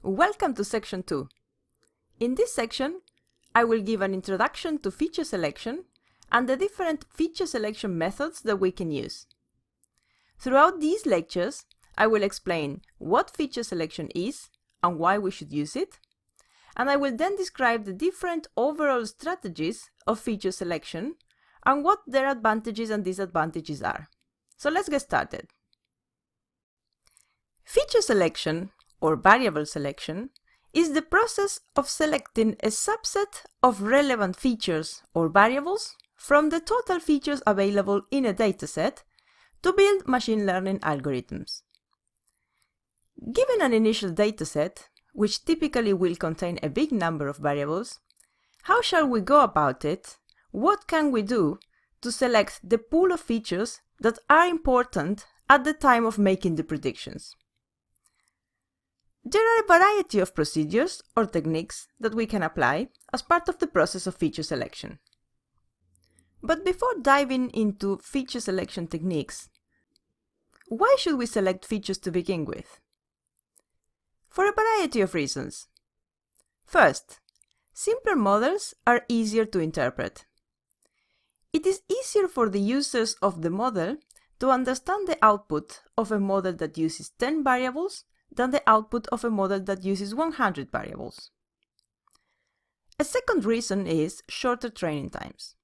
Welcome to section 2. In this section, I will give an introduction to feature selection and the different feature selection methods that we can use. Throughout these lectures, I will explain what feature selection is and why we should use it, and I will then describe the different overall strategies of feature selection and what their advantages and disadvantages are. So let's get started. Feature selection, or variable selection, is the process of selecting a subset of relevant features or variables from the total features available in a dataset to build machine learning algorithms. Given an initial dataset, which typically will contain a big number of variables, how shall we go about it? What can we do to select the pool of features that are important at the time of making the predictions? There are a variety of procedures or techniques that we can apply as part of the process of feature selection. But before diving into feature selection techniques, why should we select features to begin with? For a variety of reasons. First, simpler models are easier to interpret. It is easier for the users of the model to understand the output of a model that uses 10 variables than the output of a model that uses 100 variables. A second reason is shorter training times.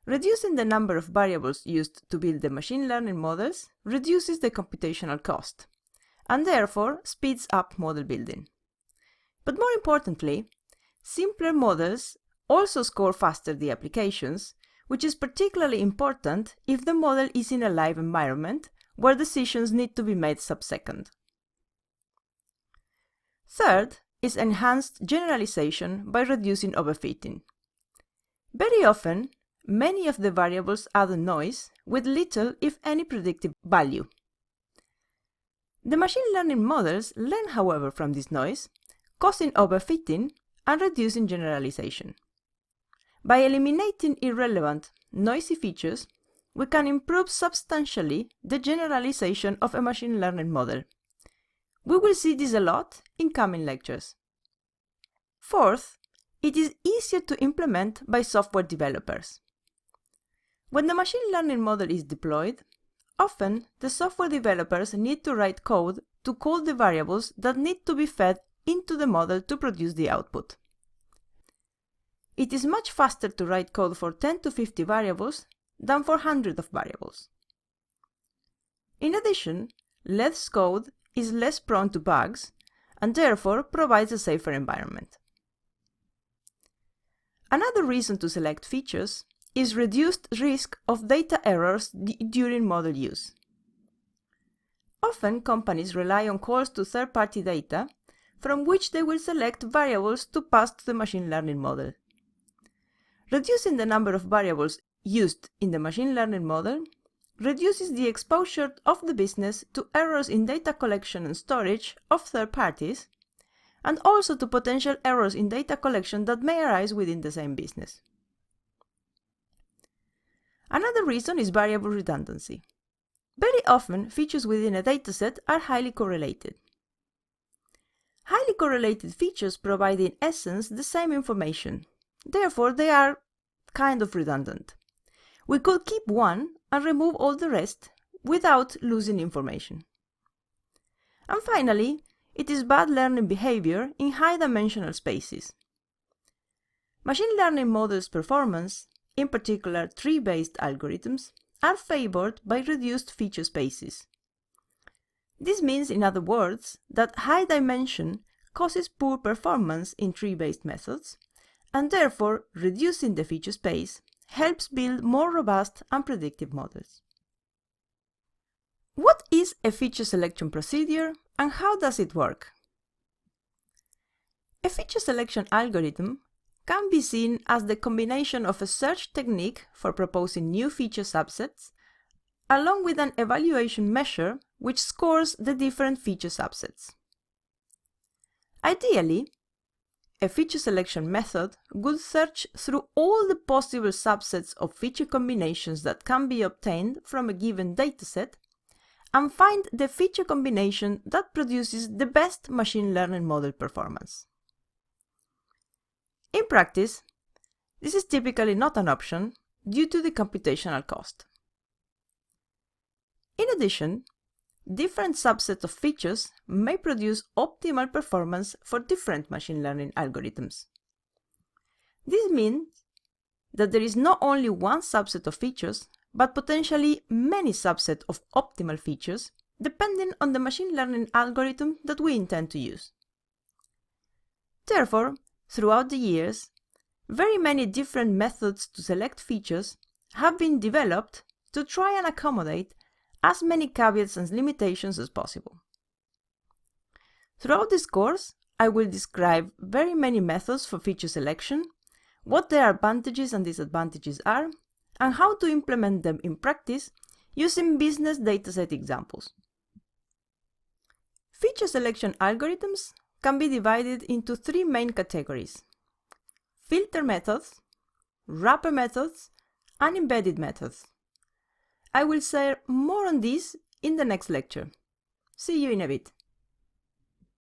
Reducing the number of variables used to build the machine learning models reduces the computational cost, and therefore speeds up model building. But more importantly, simpler models also score faster the applications, which is particularly important if the model is in a live environment where decisions need to be made sub-second. Third is enhanced generalization by reducing overfitting. Very often, many of the variables add noise with little, if any, predictive value. The machine learning models learn, however, from this noise, causing overfitting and reducing generalization. By eliminating irrelevant, noisy features, we can improve substantially the generalization of a machine learning model. We will see this a lot in coming lectures. Fourth, it is easier to implement by software developers. When the machine learning model is deployed, often the software developers need to write code to call the variables that need to be fed into the model to produce the output. It is much faster to write code for 10 to 50 variables than for hundreds of variables. In addition, less code is less prone to bugs and therefore provides a safer environment. Another reason to select features is reduced risk of data errors during model use. Often companies rely on calls to third-party data from which they will select variables to pass to the machine learning model. Reducing the number of variables used in the machine learning model reduces the exposure of the business to errors in data collection and storage of third parties, and also to potential errors in data collection that may arise within the same business. Another reason is variable redundancy. Very often, features within a dataset are highly correlated. Highly correlated features provide in essence the same information. Therefore, they are kind of redundant. We could keep one and remove all the rest without losing information. And finally, it is bad learning behavior in high-dimensional spaces. Machine learning models' performance, in particular tree-based algorithms, are favored by reduced feature spaces. This means, in other words, that high dimension causes poor performance in tree-based methods, and therefore reducing the feature space helps build more robust and predictive models. What is a feature selection procedure and how does it work? A feature selection algorithm can be seen as the combination of a search technique for proposing new feature subsets, along with an evaluation measure which scores the different feature subsets. Ideally, a feature selection method would search through all the possible subsets of feature combinations that can be obtained from a given dataset and find the feature combination that produces the best machine learning model performance. In practice, this is typically not an option due to the computational cost. In addition, different subsets of features may produce optimal performance for different machine learning algorithms. This means that there is not only one subset of features, but potentially many subsets of optimal features, depending on the machine learning algorithm that we intend to use. Therefore, throughout the years, very many different methods to select features have been developed to try and accommodate as many caveats and limitations as possible. Throughout this course, I will describe very many methods for feature selection, what their advantages and disadvantages are, and how to implement them in practice using business dataset examples. Feature selection algorithms can be divided into three main categories: filter methods, wrapper methods, and embedded methods. I will share more on this in the next lecture. See you in a bit.